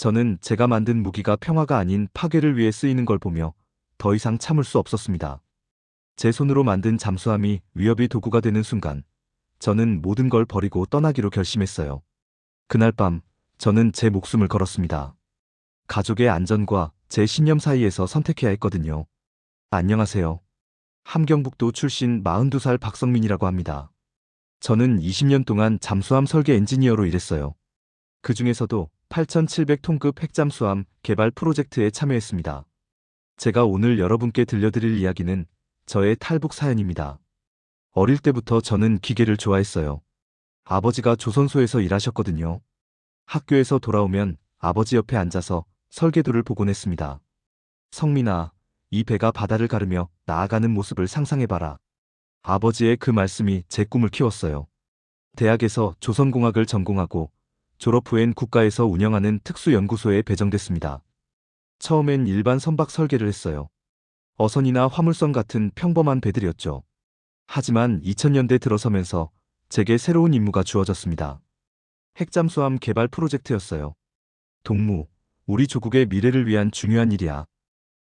저는 제가 만든 무기가 평화가 아닌 파괴를 위해 쓰이는 걸 보며 더 이상 참을 수 없었습니다. 제 손으로 만든 잠수함이 위협의 도구가 되는 순간, 저는 모든 걸 버리고 떠나기로 결심했어요. 그날 밤, 저는 제 목숨을 걸었습니다. 가족의 안전과 제 신념 사이에서 선택해야 했거든요. 안녕하세요. 함경북도 출신 42살 박성민이라고 합니다. 저는 20년 동안 잠수함 설계 엔지니어로 일했어요. 그 중에서도 8700톤급 핵잠수함 개발 프로젝트에 참여했습니다. 제가 오늘 여러분께 들려드릴 이야기는 저의 탈북 사연입니다. 어릴 때부터 저는 기계를 좋아했어요. 아버지가 조선소에서 일하셨거든요. 학교에서 돌아오면 아버지 옆에 앉아서 설계도를 보곤 했습니다. 성민아, 이 배가 바다를 가르며 나아가는 모습을 상상해봐라. 아버지의 그 말씀이 제 꿈을 키웠어요. 대학에서 조선공학을 전공하고 졸업 후엔 국가에서 운영하는 특수연구소에 배정됐습니다. 처음엔 일반 선박 설계를 했어요. 어선이나 화물선 같은 평범한 배들이었죠. 하지만 2000년대 들어서면서 제게 새로운 임무가 주어졌습니다. 핵잠수함 개발 프로젝트였어요. 동무, 우리 조국의 미래를 위한 중요한 일이야.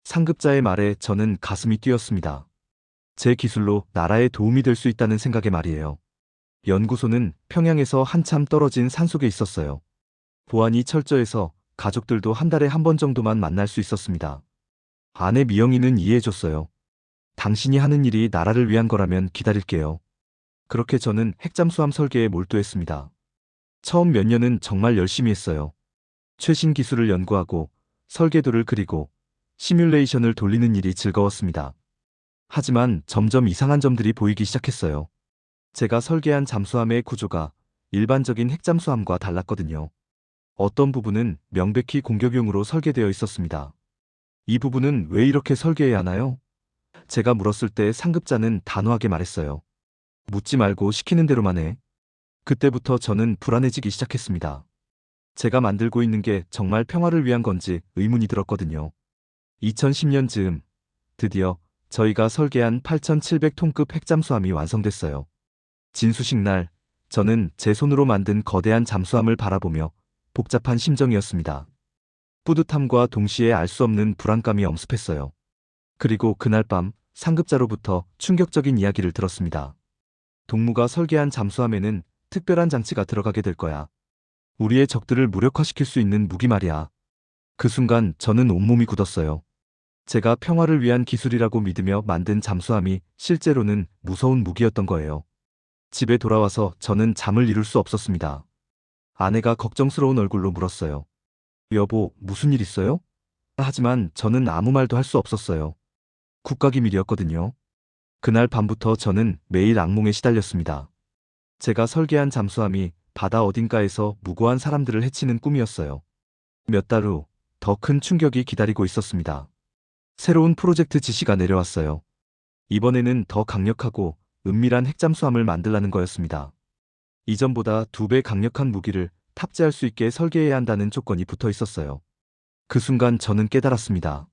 상급자의 말에 저는 가슴이 뛰었습니다. 제 기술로 나라에 도움이 될 수 있다는 생각에 말이에요. 연구소는 평양에서 한참 떨어진 산속에 있었어요. 보안이 철저해서 가족들도 한 달에 한 번 정도만 만날 수 있었습니다. 아내 미영이는 이해해줬어요. 당신이 하는 일이 나라를 위한 거라면 기다릴게요. 그렇게 저는 핵잠수함 설계에 몰두했습니다. 처음 몇 년은 정말 열심히 했어요. 최신 기술을 연구하고 설계도를 그리고 시뮬레이션을 돌리는 일이 즐거웠습니다. 하지만 점점 이상한 점들이 보이기 시작했어요. 제가 설계한 잠수함의 구조가 일반적인 핵잠수함과 달랐거든요. 어떤 부분은 명백히 공격용으로 설계되어 있었습니다. 이 부분은 왜 이렇게 설계해야 하나요? 제가 물었을 때 상급자는 단호하게 말했어요. 묻지 말고 시키는 대로만 해. 그때부터 저는 불안해지기 시작했습니다. 제가 만들고 있는 게 정말 평화를 위한 건지 의문이 들었거든요. 2010년 즈음, 드디어 저희가 설계한 8700톤급 핵잠수함이 완성됐어요. 진수식 날, 저는 제 손으로 만든 거대한 잠수함을 바라보며 복잡한 심정이었습니다. 뿌듯함과 동시에 알 수 없는 불안감이 엄습했어요. 그리고 그날 밤 상급자로부터 충격적인 이야기를 들었습니다. 동무가 설계한 잠수함에는 특별한 장치가 들어가게 될 거야. 우리의 적들을 무력화시킬 수 있는 무기 말이야. 그 순간 저는 온몸이 굳었어요. 제가 평화를 위한 기술이라고 믿으며 만든 잠수함이 실제로는 무서운 무기였던 거예요. 집에 돌아와서 저는 잠을 이룰 수 없었습니다. 아내가 걱정스러운 얼굴로 물었어요. 여보, 무슨 일 있어요? 하지만 저는 아무 말도 할 수 없었어요. 국가기밀이었거든요. 그날 밤부터 저는 매일 악몽에 시달렸습니다. 제가 설계한 잠수함이 바다 어딘가에서 무고한 사람들을 해치는 꿈이었어요. 몇 달 후 더 큰 충격이 기다리고 있었습니다. 새로운 프로젝트 지시가 내려왔어요. 이번에는 더 강력하고 은밀한 핵잠수함을 만들라는 거였습니다. 이전보다 2배 강력한 무기를 탑재할 수 있게 설계해야 한다는 조건이 붙어 있었어요. 그 순간 저는 깨달았습니다.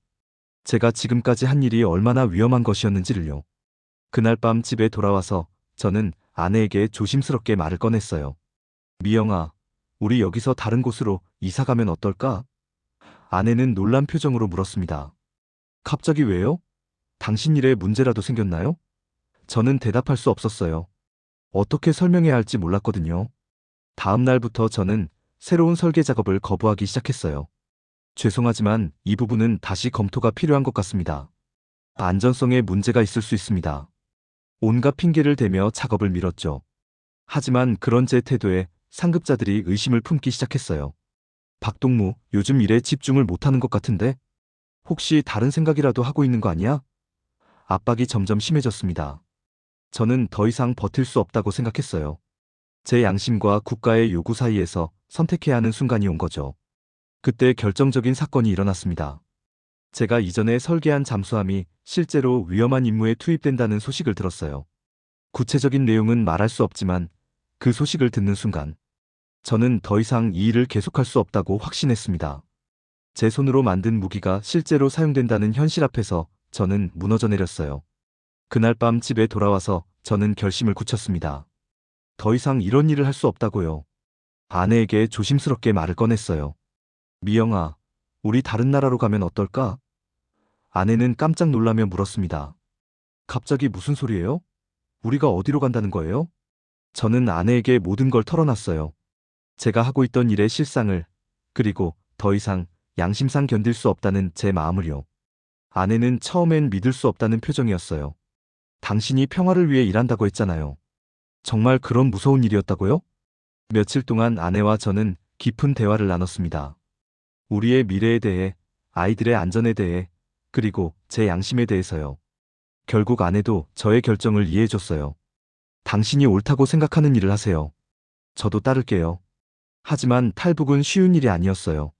제가 지금까지 한 일이 얼마나 위험한 것이었는지를요. 그날 밤 집에 돌아와서 저는 아내에게 조심스럽게 말을 꺼냈어요. 미영아, 우리 여기서 다른 곳으로 이사 가면 어떨까? 아내는 놀란 표정으로 물었습니다. 갑자기 왜요? 당신 일에 문제라도 생겼나요? 저는 대답할 수 없었어요. 어떻게 설명해야 할지 몰랐거든요. 다음 날부터 저는 새로운 설계 작업을 거부하기 시작했어요. 죄송하지만 이 부분은 다시 검토가 필요한 것 같습니다. 안전성에 문제가 있을 수 있습니다. 온갖 핑계를 대며 작업을 미뤘죠. 하지만 그런 제 태도에 상급자들이 의심을 품기 시작했어요. 박동무, 요즘 일에 집중을 못하는 것 같은데? 혹시 다른 생각이라도 하고 있는 거 아니야? 압박이 점점 심해졌습니다. 저는 더 이상 버틸 수 없다고 생각했어요. 제 양심과 국가의 요구 사이에서 선택해야 하는 순간이 온 거죠. 그때 결정적인 사건이 일어났습니다. 제가 이전에 설계한 잠수함이 실제로 위험한 임무에 투입된다는 소식을 들었어요. 구체적인 내용은 말할 수 없지만 그 소식을 듣는 순간 저는 더 이상 이 일을 계속할 수 없다고 확신했습니다. 제 손으로 만든 무기가 실제로 사용된다는 현실 앞에서 저는 무너져 내렸어요. 그날 밤 집에 돌아와서 저는 결심을 굳혔습니다. 더 이상 이런 일을 할 수 없다고요. 아내에게 조심스럽게 말을 꺼냈어요. 미영아, 우리 다른 나라로 가면 어떨까? 아내는 깜짝 놀라며 물었습니다. 갑자기 무슨 소리예요? 우리가 어디로 간다는 거예요? 저는 아내에게 모든 걸 털어놨어요. 제가 하고 있던 일의 실상을, 그리고 더 이상 양심상 견딜 수 없다는 제 마음을요. 아내는 처음엔 믿을 수 없다는 표정이었어요. 당신이 평화를 위해 일한다고 했잖아요. 정말 그런 무서운 일이었다고요? 며칠 동안 아내와 저는 깊은 대화를 나눴습니다. 우리의 미래에 대해, 아이들의 안전에 대해, 그리고 제 양심에 대해서요. 결국 아내도 저의 결정을 이해해줬어요. 당신이 옳다고 생각하는 일을 하세요. 저도 따를게요. 하지만 탈북은 쉬운 일이 아니었어요.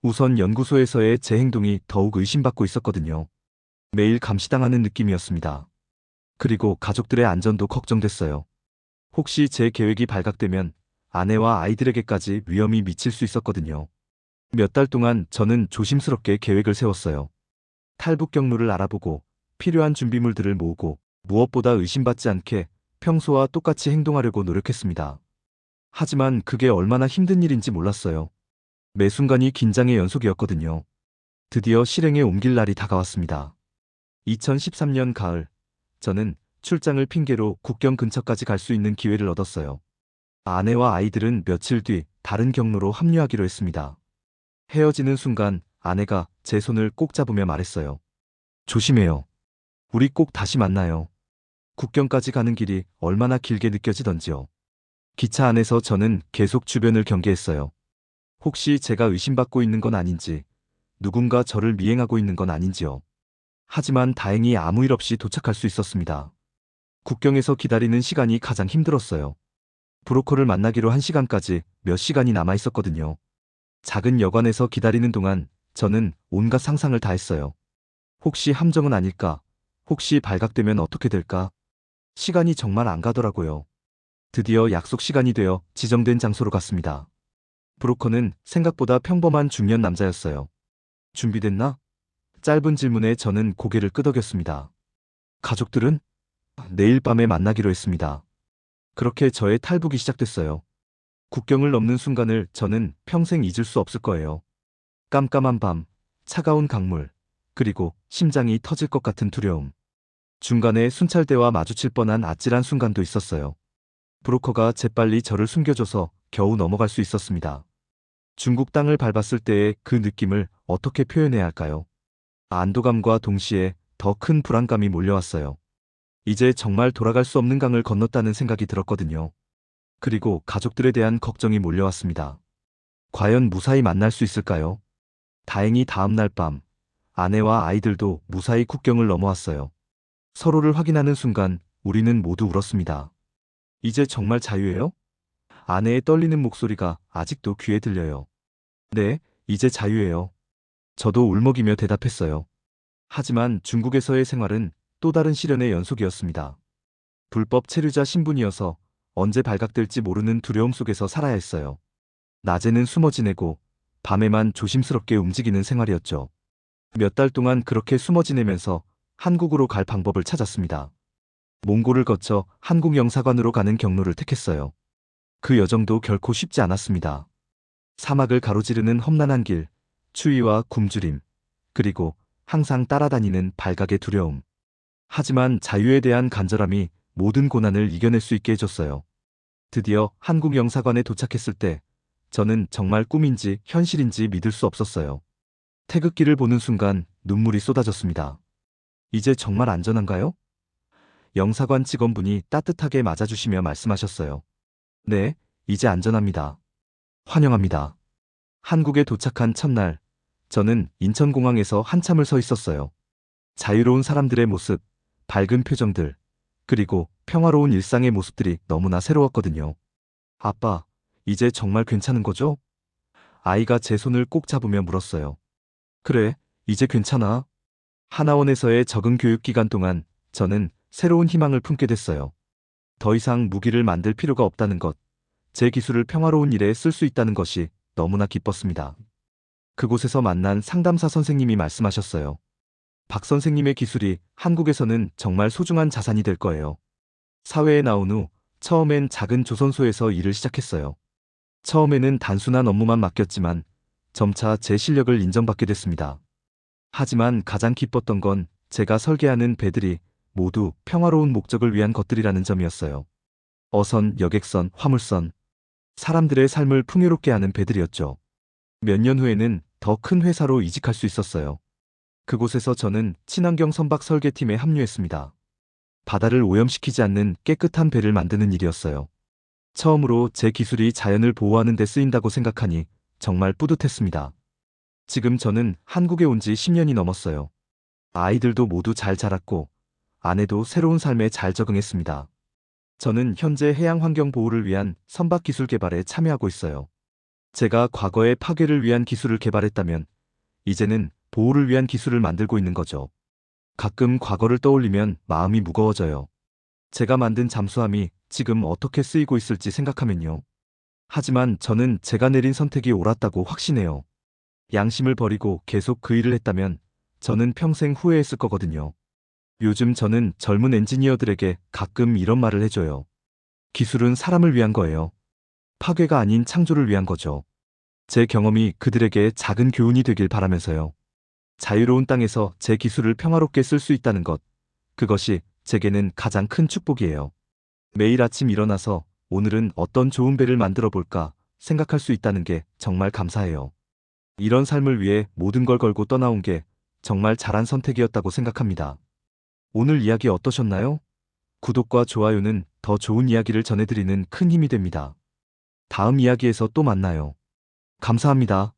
우선 연구소에서의 제 행동이 더욱 의심받고 있었거든요. 매일 감시당하는 느낌이었습니다. 그리고 가족들의 안전도 걱정됐어요. 혹시 제 계획이 발각되면 아내와 아이들에게까지 위험이 미칠 수 있었거든요. 몇 달 동안 저는 조심스럽게 계획을 세웠어요. 탈북 경로를 알아보고 필요한 준비물들을 모으고 무엇보다 의심받지 않게 평소와 똑같이 행동하려고 노력했습니다. 하지만 그게 얼마나 힘든 일인지 몰랐어요. 매 순간이 긴장의 연속이었거든요. 드디어 실행에 옮길 날이 다가왔습니다. 2013년 가을, 저는 출장을 핑계로 국경 근처까지 갈 수 있는 기회를 얻었어요. 아내와 아이들은 며칠 뒤 다른 경로로 합류하기로 했습니다. 헤어지는 순간 아내가 제 손을 꼭 잡으며 말했어요. 조심해요. 우리 꼭 다시 만나요. 국경까지 가는 길이 얼마나 길게 느껴지던지요. 기차 안에서 저는 계속 주변을 경계했어요. 혹시 제가 의심받고 있는 건 아닌지, 누군가 저를 미행하고 있는 건 아닌지요. 하지만 다행히 아무 일 없이 도착할 수 있었습니다. 국경에서 기다리는 시간이 가장 힘들었어요. 브로커를 만나기로 한 시간까지 몇 시간이 남아 있었거든요. 작은 여관에서 기다리는 동안 저는 온갖 상상을 다 했어요. 혹시 함정은 아닐까? 혹시 발각되면 어떻게 될까? 시간이 정말 안 가더라고요. 드디어 약속 시간이 되어 지정된 장소로 갔습니다. 브로커는 생각보다 평범한 중년 남자였어요. 준비됐나? 짧은 질문에 저는 고개를 끄덕였습니다. 가족들은? 내일 밤에 만나기로 했습니다. 그렇게 저의 탈북이 시작됐어요. 국경을 넘는 순간을 저는 평생 잊을 수 없을 거예요. 깜깜한 밤, 차가운 강물, 그리고 심장이 터질 것 같은 두려움. 중간에 순찰대와 마주칠 뻔한 아찔한 순간도 있었어요. 브로커가 재빨리 저를 숨겨줘서 겨우 넘어갈 수 있었습니다. 중국 땅을 밟았을 때의 그 느낌을 어떻게 표현해야 할까요? 안도감과 동시에 더 큰 불안감이 몰려왔어요. 이제 정말 돌아갈 수 없는 강을 건넜다는 생각이 들었거든요. 그리고 가족들에 대한 걱정이 몰려왔습니다. 과연 무사히 만날 수 있을까요? 다행히 다음 날 밤, 아내와 아이들도 무사히 국경을 넘어왔어요. 서로를 확인하는 순간 우리는 모두 울었습니다. 이제 정말 자유예요? 아내의 떨리는 목소리가 아직도 귀에 들려요. 네, 이제 자유예요. 저도 울먹이며 대답했어요. 하지만 중국에서의 생활은 또 다른 시련의 연속이었습니다. 불법 체류자 신분이어서 언제 발각될지 모르는 두려움 속에서 살아야 했어요. 낮에는 숨어 지내고 밤에만 조심스럽게 움직이는 생활이었죠. 몇 달 동안 그렇게 숨어 지내면서 한국으로 갈 방법을 찾았습니다. 몽골을 거쳐 한국 영사관으로 가는 경로를 택했어요. 그 여정도 결코 쉽지 않았습니다. 사막을 가로지르는 험난한 길, 추위와 굶주림, 그리고 항상 따라다니는 발각의 두려움. 하지만 자유에 대한 간절함이 모든 고난을 이겨낼 수 있게 해줬어요. 드디어 한국 영사관에 도착했을 때 저는 정말 꿈인지 현실인지 믿을 수 없었어요. 태극기를 보는 순간 눈물이 쏟아졌습니다. 이제 정말 안전한가요? 영사관 직원분이 따뜻하게 맞아주시며 말씀하셨어요. 네, 이제 안전합니다. 환영합니다. 한국에 도착한 첫날, 저는 인천공항에서 한참을 서 있었어요. 자유로운 사람들의 모습, 밝은 표정들, 그리고 평화로운 일상의 모습들이 너무나 새로웠거든요. 아빠, 이제 정말 괜찮은 거죠? 아이가 제 손을 꼭 잡으며 물었어요. 그래, 이제 괜찮아. 하나원에서의 적응 교육 기간 동안 저는 새로운 희망을 품게 됐어요. 더 이상 무기를 만들 필요가 없다는 것, 제 기술을 평화로운 일에 쓸 수 있다는 것이 너무나 기뻤습니다. 그곳에서 만난 상담사 선생님이 말씀하셨어요. 박 선생님의 기술이 한국에서는 정말 소중한 자산이 될 거예요. 사회에 나온 후 처음엔 작은 조선소에서 일을 시작했어요. 처음에는 단순한 업무만 맡겼지만 점차 제 실력을 인정받게 됐습니다. 하지만 가장 기뻤던 건 제가 설계하는 배들이 모두 평화로운 목적을 위한 것들이라는 점이었어요. 어선, 여객선, 화물선, 사람들의 삶을 풍요롭게 하는 배들이었죠. 몇 년 후에는 더 큰 회사로 이직할 수 있었어요. 그곳에서 저는 친환경 선박 설계팀에 합류했습니다. 바다를 오염시키지 않는 깨끗한 배를 만드는 일이었어요. 처음으로 제 기술이 자연을 보호하는 데 쓰인다고 생각하니 정말 뿌듯했습니다. 지금 저는 한국에 온 지 10년이 넘었어요. 아이들도 모두 잘 자랐고 아내도 새로운 삶에 잘 적응했습니다. 저는 현재 해양 환경 보호를 위한 선박 기술 개발에 참여하고 있어요. 제가 과거에 파괴를 위한 기술을 개발했다면 이제는 보호를 위한 기술을 만들고 있는 거죠. 가끔 과거를 떠올리면 마음이 무거워져요. 제가 만든 잠수함이 지금 어떻게 쓰이고 있을지 생각하면요. 하지만 저는 제가 내린 선택이 옳았다고 확신해요. 양심을 버리고 계속 그 일을 했다면 저는 평생 후회했을 거거든요. 요즘 저는 젊은 엔지니어들에게 가끔 이런 말을 해줘요. 기술은 사람을 위한 거예요. 파괴가 아닌 창조를 위한 거죠. 제 경험이 그들에게 작은 교훈이 되길 바라면서요. 자유로운 땅에서 제 기술을 평화롭게 쓸 수 있다는 것, 그것이 제게는 가장 큰 축복이에요. 매일 아침 일어나서 오늘은 어떤 좋은 배를 만들어 볼까 생각할 수 있다는 게 정말 감사해요. 이런 삶을 위해 모든 걸 걸고 떠나온 게 정말 잘한 선택이었다고 생각합니다. 오늘 이야기 어떠셨나요? 구독과 좋아요는 더 좋은 이야기를 전해드리는 큰 힘이 됩니다. 다음 이야기에서 또 만나요. 감사합니다.